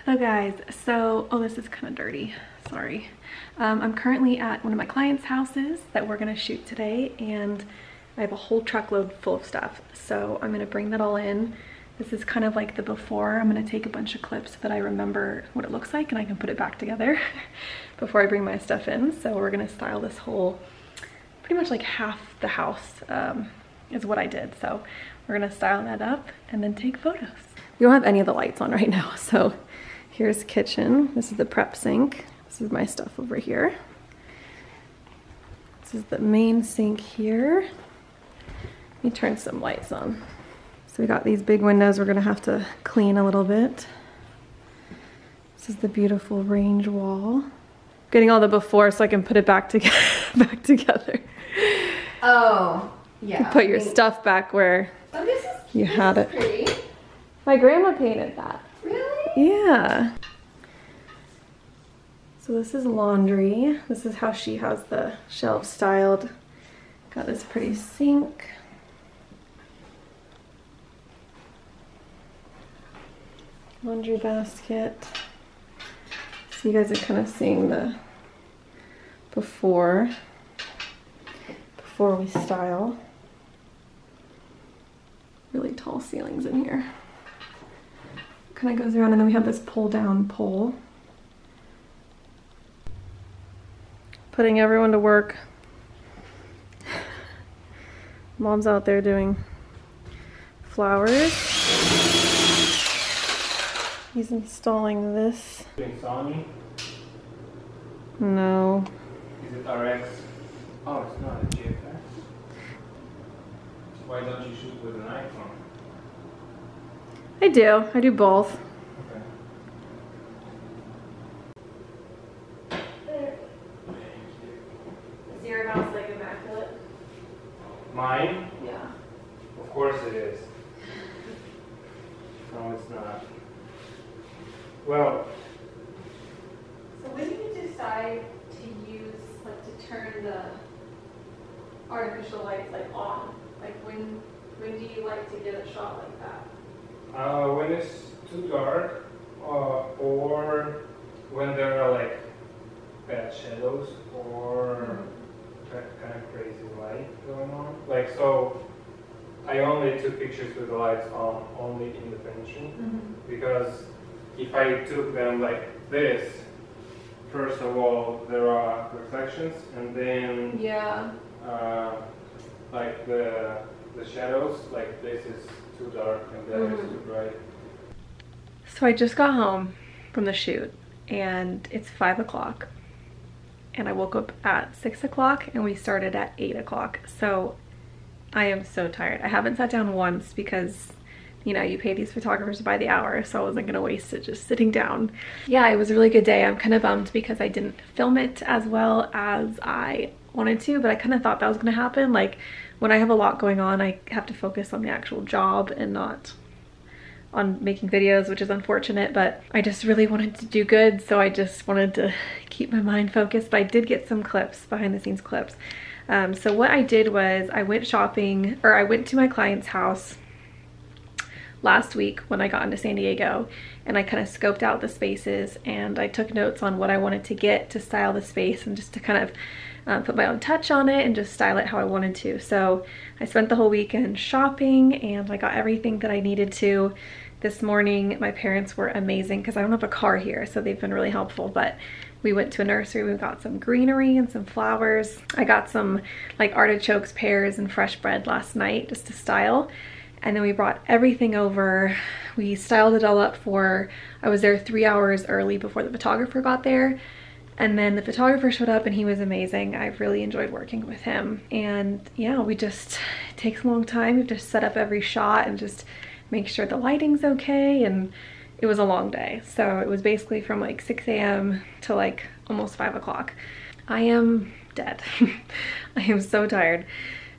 Hello guys, so, oh, this is kind of dirty, sorry. I'm currently at one of my clients' houses that we're gonna shoot today, and I have a whole truckload full of stuff. So I'm gonna bring that all in. This is kind of like the before. I'm gonna take a bunch of clips so that I remember what it looks like and I can put it back together before I bring my stuff in. So we're gonna style this whole, pretty much like half the house is what I did. So we're gonna style that up and then take photos. We don't have any of the lights on right now, so here's the kitchen. This is the prep sink. This is my stuff over here. This is the main sink here. Let me turn some lights on. So we got these big windows we're gonna have to clean a little bit. This is the beautiful range wall. Getting all the before so I can put it back together. Oh, yeah. You put your stuff back where you had it. Pretty. My grandma painted that. Really? Yeah. So this is laundry. This is how she has the shelves styled. Got this pretty sink. Laundry basket. So you guys are kind of seeing the before we style. Really tall ceilings in here. Kind of goes around, and then we have this pull down pole. Putting everyone to work. Mom's out there doing flowers. He's installing this. Doing Sony? No. Is it RX? Oh, it's not a GFX. Why don't you shoot with an iPhone? I do both. Okay. Is your house like immaculate? Mine? Yeah. Of course it is. No, it's not. Well, So when do you decide to use, like, to turn the artificial lights like on? Like when do you like to get a shot like that? when it's too dark, or when there are like bad shadows, or kind of crazy light going on. Like, so I only took pictures with the lights on, only in the finishing, because if I took them like this, first of all, there are reflections, and then like the shadows, like this is too dark and that is too bright. So I just got home from the shoot, and it's 5 o'clock, and I woke up at 6 o'clock, and we started at 8 o'clock. So I am so tired. I haven't sat down once because, you know, you pay these photographers by the hour, so I wasn't gonna waste it just sitting down. Yeah, it was a really good day. I'm kind of bummed because I didn't film it as well as I wanted to, but I kind of thought that was gonna happen. Like, when I have a lot going on, I have to focus on the actual job and not on making videos, which is unfortunate, but I just really wanted to do good, so I just wanted to keep my mind focused. But I did get some clips, behind the scenes clips. So what I did was I went shopping, or I went to my client's house last week when I got into San Diego, and I kind of scoped out the spaces, and I took notes on what I wanted to get to style the space, and just to kind of put my own touch on it and just style it how I wanted to. So I spent the whole weekend shopping, and I got everything that I needed to. This morning my parents were amazing because I don't have a car here, so they've been really helpful, but we went to a nursery. We got some greenery and some flowers. I got some like artichokes, pears, and fresh bread last night just to style. And then we brought everything over. We styled it all up I was there 3 hours early before the photographer got there. And then the photographer showed up, and he was amazing. I've really enjoyed working with him. And yeah, it takes a long time. We have to set up every shot and just make sure the lighting's okay. And it was a long day. So it was basically from like 6 a.m. to like almost 5 o'clock. I am dead. I am so tired.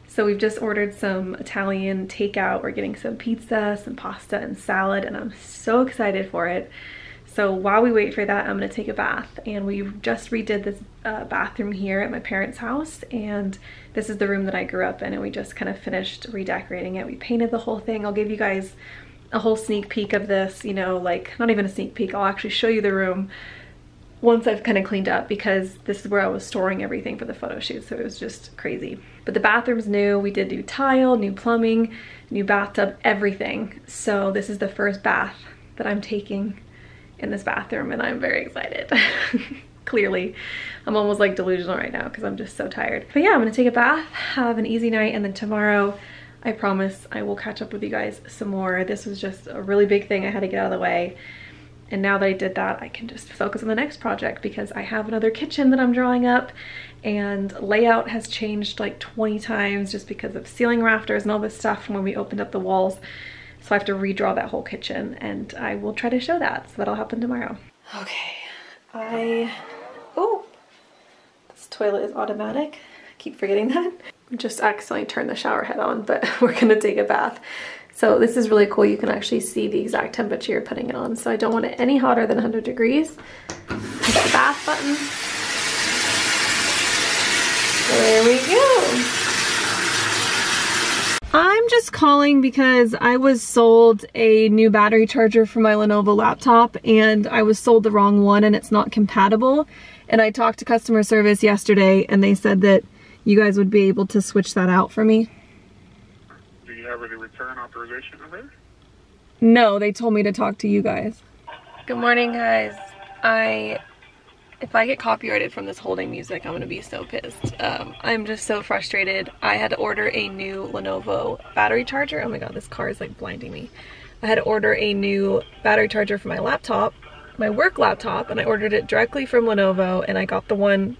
So we've just ordered some Italian takeout. We're getting some pizza, some pasta, and salad, and I'm so excited for it. So while we wait for that, I'm gonna take a bath, and we just redid this bathroom here at my parents' house, and this is the room that I grew up in, and we just kind of finished redecorating it. We painted the whole thing. I'll give you guys a whole sneak peek of this, you know, like not even a sneak peek, I'll actually show you the room once I've kind of cleaned up, because this is where I was storing everything for the photo shoot, so it was just crazy. But the bathroom's new, we did new tile, new plumbing, new bathtub, everything. So this is the first bath that I'm taking in this bathroom, and I'm very excited. Clearly, I'm almost like delusional right now because I'm just so tired. But yeah, I'm gonna take a bath, have an easy night, and then tomorrow, I promise I will catch up with you guys some more. This was just a really big thing I had to get out of the way. And now that I did that, I can just focus on the next project because I have another kitchen that I'm drawing up, and layout has changed like 20 times just because of ceiling rafters and all this stuff from when we opened up the walls. So I have to redraw that whole kitchen, and I will try to show that. So that'll happen tomorrow. Okay, oh, this toilet is automatic. I keep forgetting that. Just accidentally turned the shower head on, but we're gonna take a bath. So this is really cool. You can actually see the exact temperature you're putting it on. So I don't want it any hotter than 100 degrees. Push the bath button. There we go. I'm just calling because I was sold a new battery charger for my Lenovo laptop, and I was sold the wrong one and it's not compatible. And I talked to customer service yesterday and they said that you guys would be able to switch that out for me. Do you have any return authorization number? No, they told me to talk to you guys. Good morning, guys. If I get copyrighted from this holding music, I'm gonna be so pissed. I'm just so frustrated. I had to order a new Lenovo battery charger. Oh my god, this car is like blinding me. I had to order a new battery charger for my laptop, my work laptop, and I ordered it directly from Lenovo, and I got the one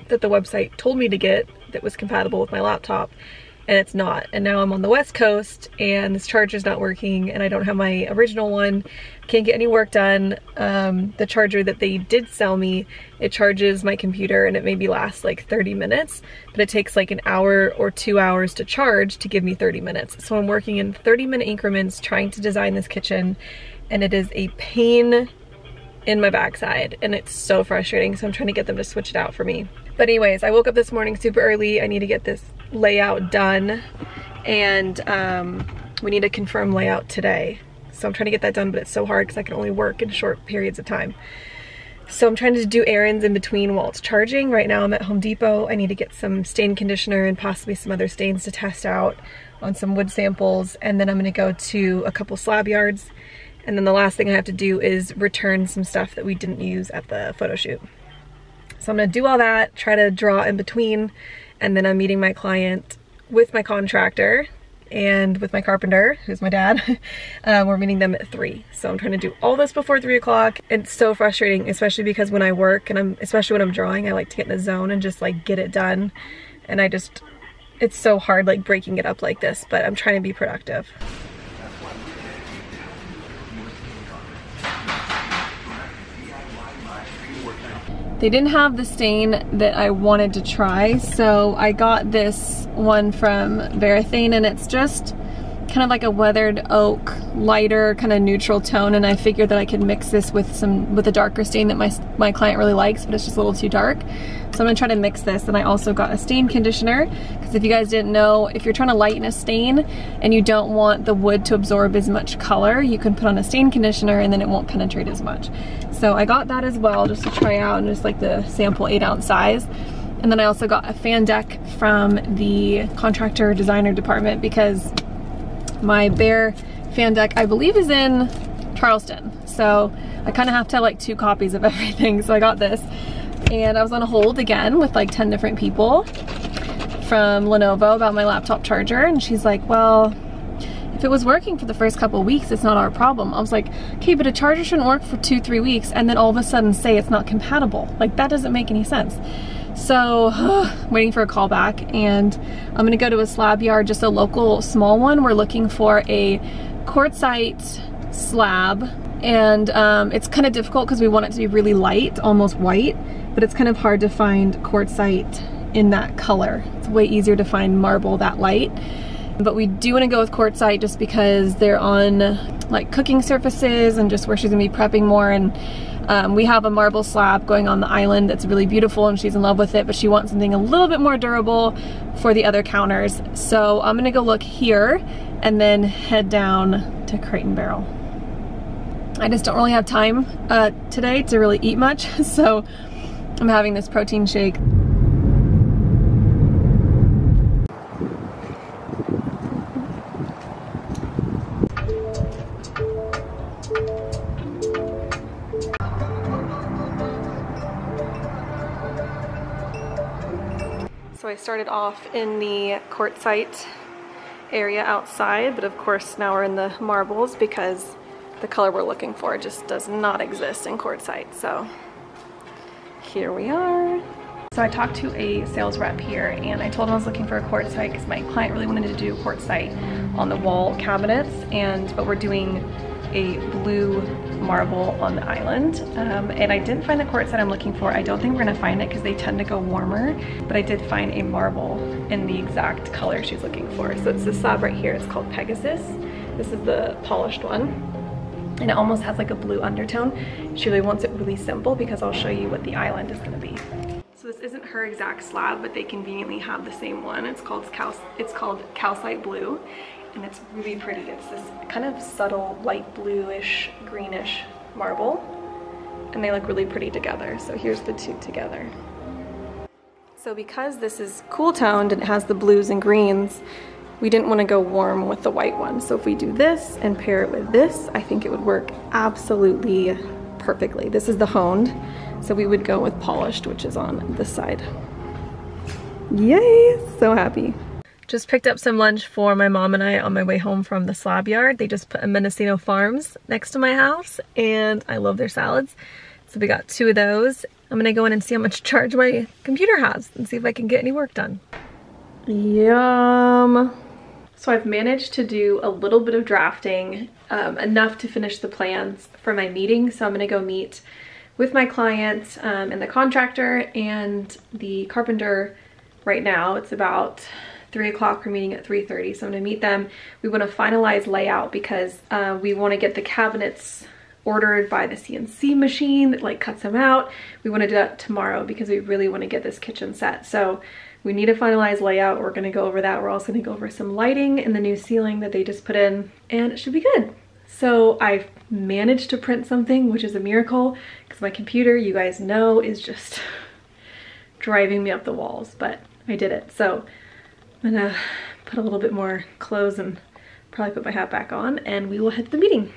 that the website told me to get that was compatible with my laptop, and it's not. And now I'm on the West Coast and this charger's not working, and I don't have my original one. Can't get any work done. The charger that they did sell me, it charges my computer and it maybe lasts like 30 minutes, but it takes like an hour or 2 hours to charge to give me 30 minutes. So I'm working in 30-minute increments trying to design this kitchen, and it is a pain in my backside, and it's so frustrating. So I'm trying to get them to switch it out for me. But anyways, I woke up this morning super early. I need to get this layout done, and we need to confirm layout today. So I'm trying to get that done, but it's so hard because I can only work in short periods of time. So I'm trying to do errands in between while it's charging. Right now I'm at Home Depot. I need to get some stain conditioner and possibly some other stains to test out on some wood samples, and then I'm gonna go to a couple slab yards. And then the last thing I have to do is return some stuff that we didn't use at the photo shoot. So I'm gonna do all that, try to draw in between, and then I'm meeting my client with my contractor and with my carpenter, who's my dad. We're meeting them at 3. So I'm trying to do all this before 3 o'clock. It's so frustrating, especially because when I work, and especially when I'm drawing, I like to get in the zone and just like get it done. And it's so hard like breaking it up like this, but I'm trying to be productive. They didn't have the stain that I wanted to try, so I got this one from Varathane, and it's just kind of like a weathered oak, lighter, kind of neutral tone, and I figured that I could mix this with a darker stain that my client really likes, but it's just a little too dark. So I'm gonna try to mix this, and I also got a stain conditioner, because if you guys didn't know, if you're trying to lighten a stain and you don't want the wood to absorb as much color, you can put on a stain conditioner and then it won't penetrate as much. So I got that as well, just to try out, and just like the sample 8-ounce size. And then I also got a fan deck from the contractor designer department, because my bare fan deck, I believe, is in Charleston. So I kind of have to have like 2 copies of everything. So I got this, and I was on a hold again with like 10 different people from Lenovo about my laptop charger, and she's like, well, if it was working for the first couple of weeks, it's not our problem. I was like, okay, but a charger shouldn't work for 2-3 weeks and then all of a sudden say it's not compatible. Like, that doesn't make any sense. So waiting for a call back, and I'm gonna go to a slab yard, just a local small one. We're looking for a quartzite slab, and it's kind of difficult because we want it to be really light, almost white, but it's kind of hard to find quartzite in that color. It's way easier to find marble that light. But we do want to go with quartzite just because they're on like cooking surfaces and just where she's gonna be prepping more. And we have a marble slab going on the island that's really beautiful, and she's in love with it, but she wants something a little bit more durable for the other counters. So I'm gonna go look here and then head down to Crate and Barrel. I just don't really have time today to really eat much, so I'm having this protein shake. So I started off in the quartzite area outside, but of course now we're in the marbles because the color we're looking for just does not exist in quartzite. So here we are. So I talked to a sales rep here and I told him I was looking for a quartzite because my client really wanted to do quartzite on the wall cabinets, but we're doing a blue marble on the island, and I didn't find the quartzite I'm looking for. I don't think we're gonna find it because they tend to go warmer, but I did find a marble in the exact color she's looking for. So it's this slab right here. It's called Pegasus. This is the polished one, and it almost has like a blue undertone. She really wants it really simple because I'll show you what the island is gonna be. So this isn't her exact slab, but they conveniently have the same one. It's called calcite blue. And it's really pretty. It's this kind of subtle light bluish, greenish marble. And they look really pretty together. So here's the two together. So because this is cool toned and it has the blues and greens, we didn't want to go warm with the white one. So if we do this and pair it with this, I think it would work absolutely perfectly. This is the honed. So we would go with polished, which is on this side. Yay, so happy. Just picked up some lunch for my mom and I on my way home from the slab yard. They just put a Mendocino Farms next to my house and I love their salads. So we got 2 of those. I'm gonna go in and see how much charge my computer has and see if I can get any work done. Yum. So I've managed to do a little bit of drafting, enough to finish the plans for my meeting. So I'm gonna go meet with my client and the contractor and the carpenter right now. It's about 3 o'clock. We're meeting at 3:30, so I'm gonna meet them. We want to finalize layout because we want to get the cabinets ordered by the CNC machine that like cuts them out. We want to do that tomorrow because we really want to get this kitchen set. So we need to finalize layout. We're going to go over that. We're also going to go over some lighting and the new ceiling that they just put in, and it should be good. So I've managed to print something, which is a miracle because my computer, you guys know, is just driving me up the walls, but I did it. So I'm gonna put a little bit more clothes and probably put my hat back on and we will head to the meeting.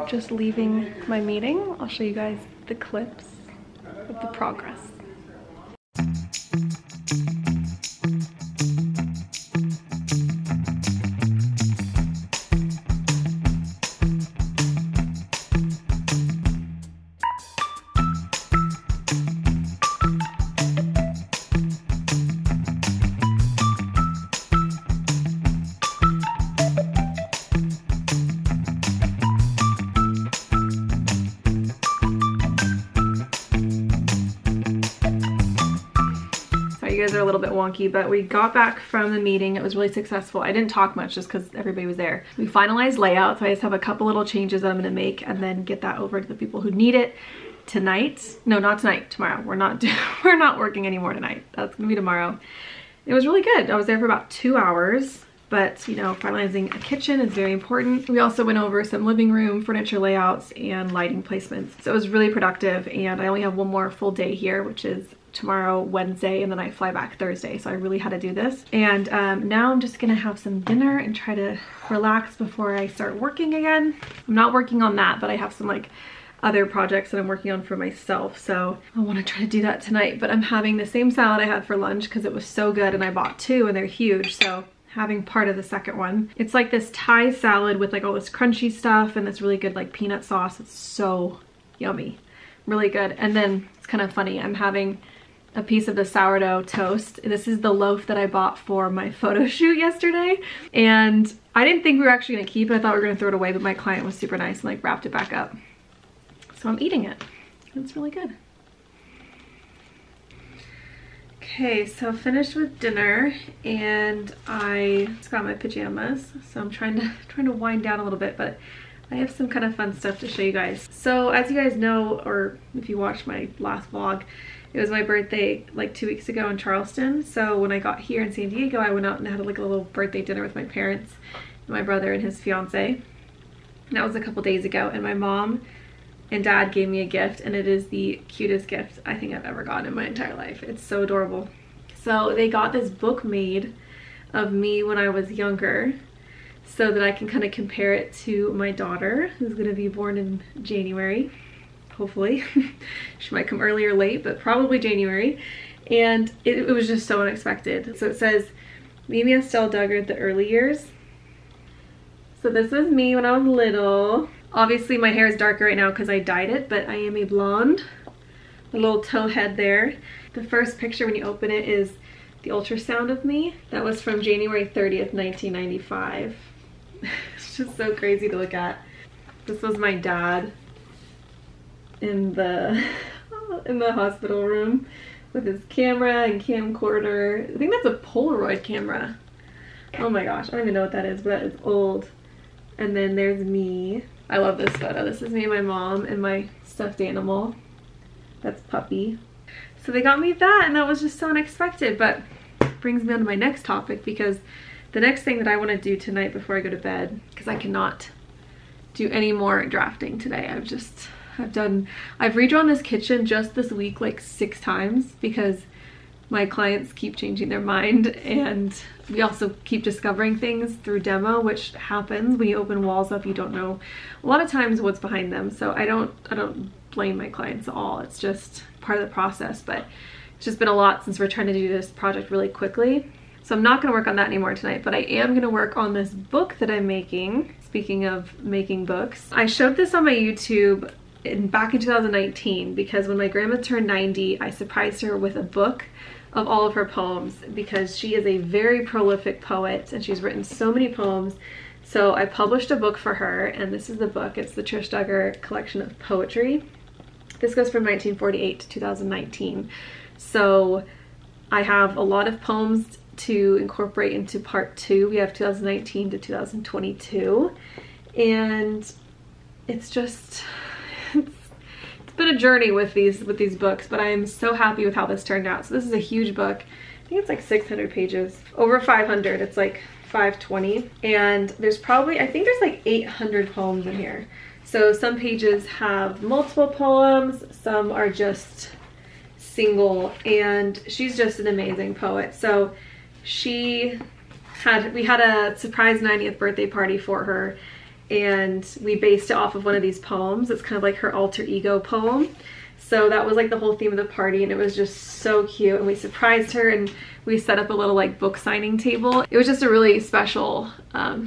Just leaving my meeting. I'll show you guys the clips of the progress. You guys are a little bit wonky, but we got back from the meeting. It was really successful. I didn't talk much just because everybody was there. We finalized layout, so I just have a couple little changes that I'm gonna make and then get that over to the people who need it tonight. No, not tonight, tomorrow. We're not working anymore tonight. That's gonna be tomorrow. It was really good. I was there for about 2 hours, but you know, finalizing a kitchen is very important. We also went over some living room furniture layouts and lighting placements. So it was really productive, and I only have one more full day here, which is tomorrow, Wednesday, and then I fly back Thursday. So I really had to do this. And now I'm just gonna have some dinner and try to relax before I start working again. I'm not working on that, but I have some like other projects that I'm working on for myself. So I wanna try to do that tonight, but I'm having the same salad I had for lunch because it was so good and I bought 2 and they're huge. So having part of the second one. It's like this Thai salad with like all this crunchy stuff and this really good like peanut sauce. It's so yummy, really good. And then it's kind of funny, I'm having a piece of the sourdough toast. This is the loaf that I bought for my photo shoot yesterday. And I didn't think we were actually gonna keep it. I thought we were gonna throw it away, but my client was super nice and like wrapped it back up. So I'm eating it. It's really good. Okay, so finished with dinner and I just got my pajamas. So I'm trying to wind down a little bit, but I have some kind of fun stuff to show you guys. So as you guys know, or if you watched my last vlog, it was my birthday like 2 weeks ago in Charleston. So when I got here in San Diego, I went out and had like a little birthday dinner with my parents, and my brother and his fiance. And that was a couple days ago, and my mom and dad gave me a gift, and it is the cutest gift I think I've ever gotten in my entire life. It's so adorable. So they got this book made of me when I was younger so that I can kind of compare it to my daughter, who's gonna be born in January, hopefully. She might come early or late, but probably January. And it was just so unexpected. So it says, Mimi Estelle Duggar, the early years. So this was me when I was little. Obviously my hair is darker right now because I dyed it, but I am a blonde. A little toe head there. The first picture when you open it is the ultrasound of me. That was from January 30th, 1995. It's just so crazy to look at. This was my dad in the hospital room with his camera and camcorder. I think that's a Polaroid camera. Oh my gosh, I don't even know what that is, but it's old. And then there's me. I love this photo. This is me and my mom and my stuffed animal. That's Puppy. So they got me that, and that was just so unexpected, but brings me on to my next topic, because the next thing that I want to do tonight before I go to bed, because I cannot do any more drafting today. I've redrawn this kitchen just this week like 6 times because my clients keep changing their mind, and we also keep discovering things through demo, which happens when you open walls up. You don't know a lot of times what's behind them. So I don't blame my clients at all. It's just part of the process, but it's just been a lot since we're trying to do this project really quickly. So I'm not going to work on that anymore tonight, but I am going to work on this book that I'm making. Speaking of making books, I showed this on my YouTube back in 2019 because when my grandma turned 90, I surprised her with a book of all of her poems because she is a very prolific poet and she's written so many poems. So I published a book for her, and this is the book. It's the Trish Duggar collection of poetry. This goes from 1948 to 2019. So I have a lot of poems to incorporate into part 2. We have 2019 to 2022, and it's just it's been a journey with these books, but I am so happy with how this turned out. So this is a huge book. I think it's like 600 pages, over 500. It's like 520, and there's probably, I think there's like 800 poems in here. So some pages have multiple poems, some are just single, and she's just an amazing poet. So we had a surprise 90th birthday party for her, and we based it off of one of these poems. It's kind of like her alter ego poem. So that was like the whole theme of the party, and it was just so cute. And we surprised her, and we set up a little like book signing table. It was just a really special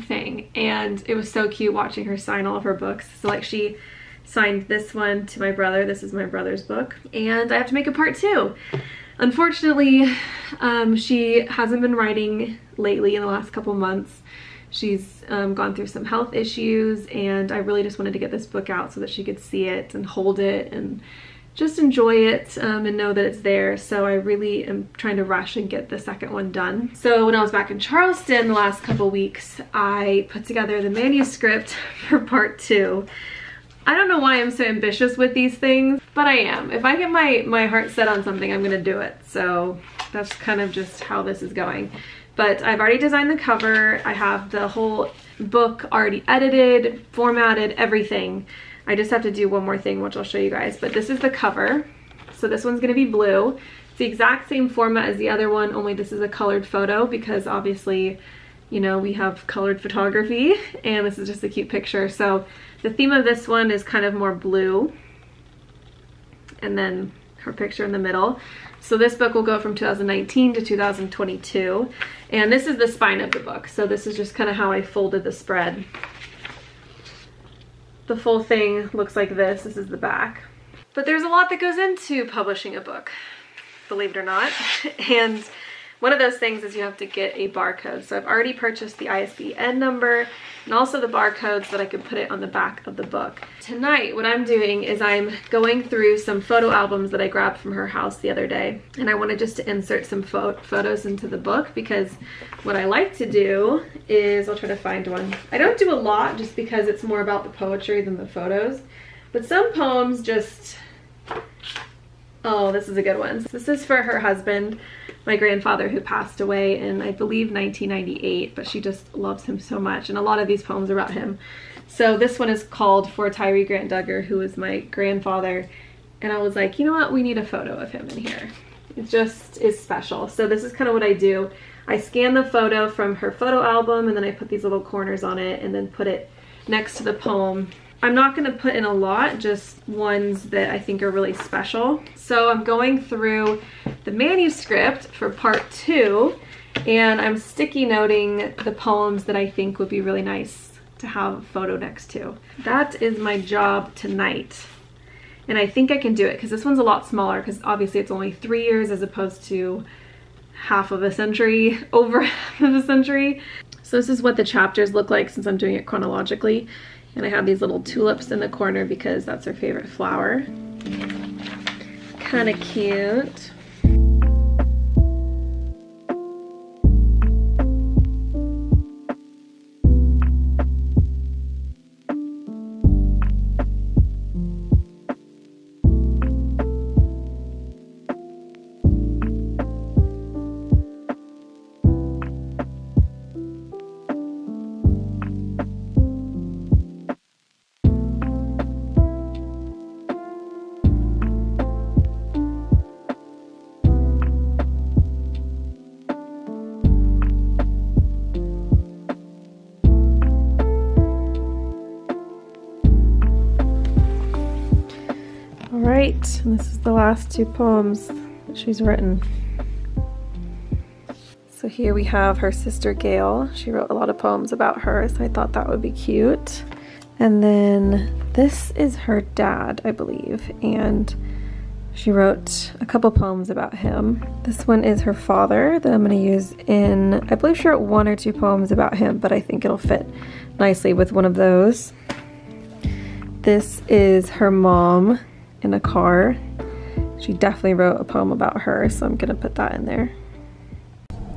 thing, and it was so cute watching her sign all of her books. So like she signed this one to my brother. This is my brother's book, and I have to make a part 2. Unfortunately, she hasn't been writing lately in the last couple months. She's gone through some health issues, and I really just wanted to get this book out so that she could see it and hold it and just enjoy it and know that it's there. So I really am trying to rush and get the second one done. So when I was back in Charleston the last couple weeks, I put together the manuscript for part 2. I don't know why I'm so ambitious with these things, but I am. If I get my heart set on something, I'm gonna do it. So that's kind of just how this is going. But I've already designed the cover. I have the whole book already edited, formatted, everything. I just have to do one more thing, which I'll show you guys. But this is the cover. So this one's gonna be blue. It's the exact same format as the other one, only this is a colored photo because obviously, you know, we have colored photography, and this is just a cute picture. So the theme of this one is kind of more blue, and then her picture in the middle. So this book will go from 2019 to 2022, and this is the spine of the book. So this is just kind of how I folded the spread. The full thing looks like this. This is the back. But there's a lot that goes into publishing a book, believe it or not. And one of those things is you have to get a barcode. So I've already purchased the ISBN number and also the barcode so that I can put it on the back of the book. Tonight, what I'm doing is I'm going through some photo albums that I grabbed from her house the other day. And I wanted just to insert some photos into the book, because what I like to do is, I'll try to find one. I don't do a lot just because it's more about the poetry than the photos. But some poems just, oh, this is a good one. This is for her husband, my grandfather, who passed away in, I believe, 1998, but she just loves him so much, and a lot of these poems are about him. So this one is called For Tyree Grant Duggar, who is my grandfather. And I was like, you know what, we need a photo of him in here. It just is special. So this is kind of what I do. I scan the photo from her photo album, and then I put these little corners on it and then put it next to the poem. I'm not going to put in a lot, just ones that I think are really special. So I'm going through the manuscript for part 2, and I'm sticky noting the poems that I think would be really nice to have a photo next to. That is my job tonight. And I think I can do it because this one's a lot smaller, because obviously it's only 3 years as opposed to half of a century, over half of a century. So this is what the chapters look like since I'm doing it chronologically. And I have these little tulips in the corner because that's her favorite flower. Kind of cute. Alright, and this is the last 2 poems that she's written. So here we have her sister Gail. She wrote a lot of poems about her, so I thought that would be cute. And then this is her dad, I believe, and she wrote a couple poems about him. This one is her father that I'm going to use in, I believe she wrote 1 or 2 poems about him, but I think it'll fit nicely with one of those. This is her mom in a car. She definitely wrote a poem about her, so I'm gonna put that in there.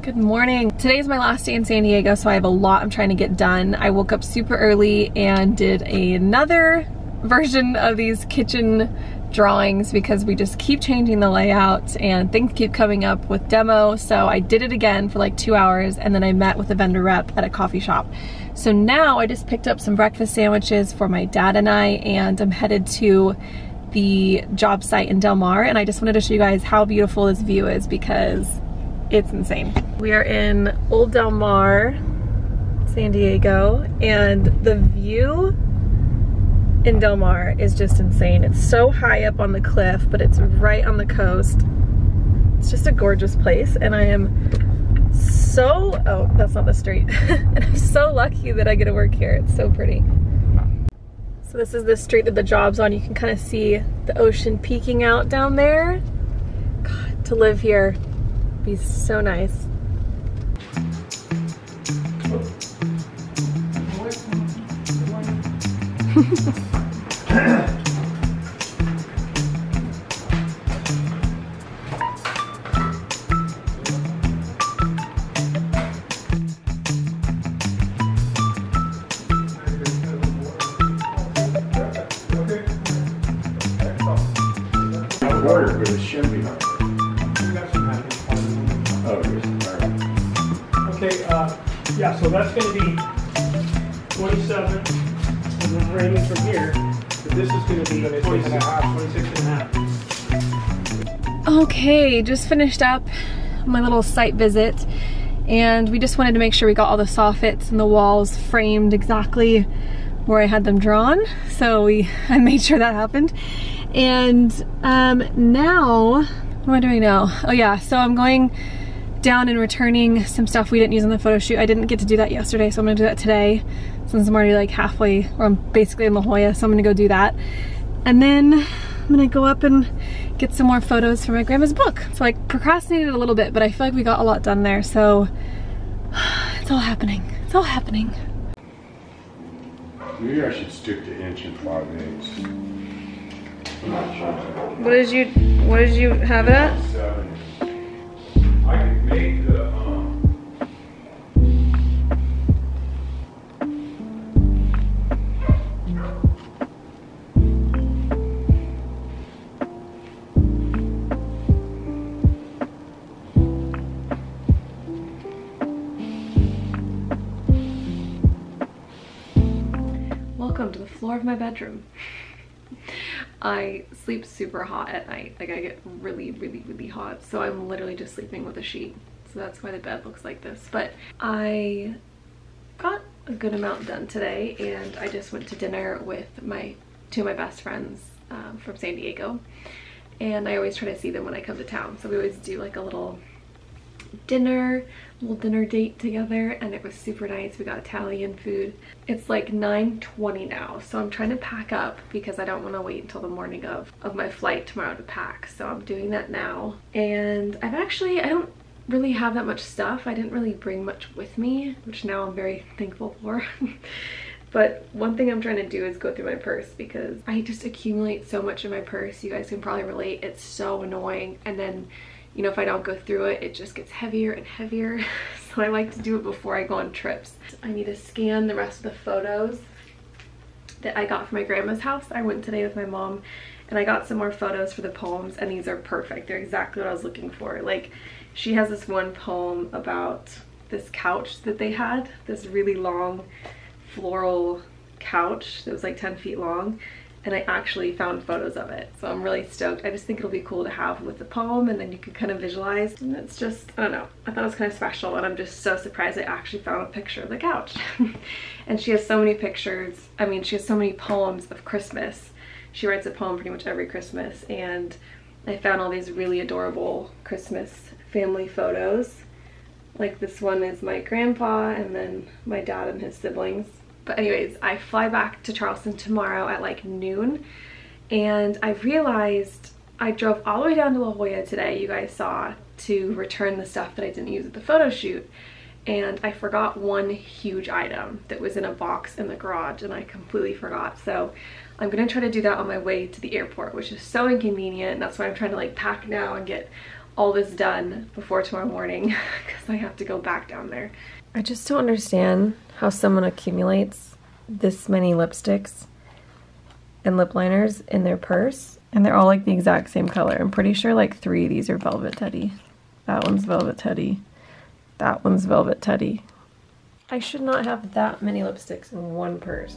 Good morning. Today's my last day in San Diego, so I have a lot I'm trying to get done. I woke up super early and did another version of these kitchen drawings because we just keep changing the layout and things keep coming up with demo. So I did it again for like 2 hours, and then I met with a vendor rep at a coffee shop. So now I just picked up some breakfast sandwiches for my dad and I, and I'm headed to the job site in Del Mar, and I just wanted to show you guys how beautiful this view is because it's insane. We are in Old Del Mar, San Diego, and the view in Del Mar is just insane. It's so high up on the cliff, but it's right on the coast. It's just a gorgeous place, and I am so, oh, that's not the street. And I'm so lucky that I get to work here. It's so pretty. So this is the street that the job's on. You can kind of see the ocean peeking out down there. God, to live here would be so nice. Order, but it shouldn't be hard. Oh, yes, all right. Okay, yeah, so that's going to be 27, and then raining from here, but this is going to be 26 and a half. Okay, just finished up my little site visit, and we just wanted to make sure we got all the soffits and the walls framed exactly where I had them drawn. So I made sure that happened. And now, what am I doing now? Oh yeah, so I'm going down and returning some stuff we didn't use on the photo shoot. I didn't get to do that yesterday, so I'm gonna do that today since I'm already like halfway, or I'm basically in La Jolla, so I'm gonna go do that. And then I'm gonna go up and get some more photos for my grandma's book. So I procrastinated a little bit, but I feel like we got a lot done there, so it's all happening. It's all happening. Maybe I should stick to 1 5/8. I'm not sure. What did you have it at? 7. I could make the floor of my bedroom. I sleep super hot at night. Like I get really, really, really hot. So I'm literally just sleeping with a sheet. So that's why the bed looks like this. But I got a good amount done today, and I just went to dinner with two of my best friends from San Diego. And I always try to see them when I come to town. So we always do like a little dinner date together, and it was super nice. We got Italian food. It's like 9:20 now, so I'm trying to pack up because I don't want to wait until the morning of my flight tomorrow to pack. So I'm doing that now. And I don't really have that much stuff. I didn't really bring much with me, which now I'm very thankful for. But one thing I'm trying to do is go through my purse, because I just accumulate so much in my purse. You guys can probably relate. It's so annoying. And then, you know, if I don't go through it, it just gets heavier and heavier. So I like to do it before I go on trips. I need to scan the rest of the photos that I got from my grandma's house. I went today with my mom, and I got some more photos for the poems, and these are perfect. They're exactly what I was looking for. Like, she has this one poem about this couch that they had, this really long floral couch that was like 10 feet long, and I actually found photos of it. So I'm really stoked. I just think it'll be cool to have with the poem, and then you can kind of visualize. And it's just, I don't know, I thought it was kind of special, and I'm just so surprised I actually found a picture of the couch. And she has so many pictures. I mean, she has so many poems of Christmas. She writes a poem pretty much every Christmas, and I found all these really adorable Christmas family photos. Like this one is my grandpa, and then my dad and his siblings. But anyways, I fly back to Charleston tomorrow at like noon, and I realized I drove all the way down to La Jolla today, you guys saw, to return the stuff that I didn't use at the photo shoot. And I forgot one huge item that was in a box in the garage, and I completely forgot. So I'm gonna try to do that on my way to the airport, which is so inconvenient. And that's why I'm trying to like pack now and get all this done before tomorrow morning, because I have to go back down there. I just don't understand how someone accumulates this many lipsticks and lip liners in their purse, and they're all like the exact same color. I'm pretty sure like 3 of these are Velvet Teddy. That one's Velvet Teddy. That one's Velvet Teddy. I should not have that many lipsticks in one purse.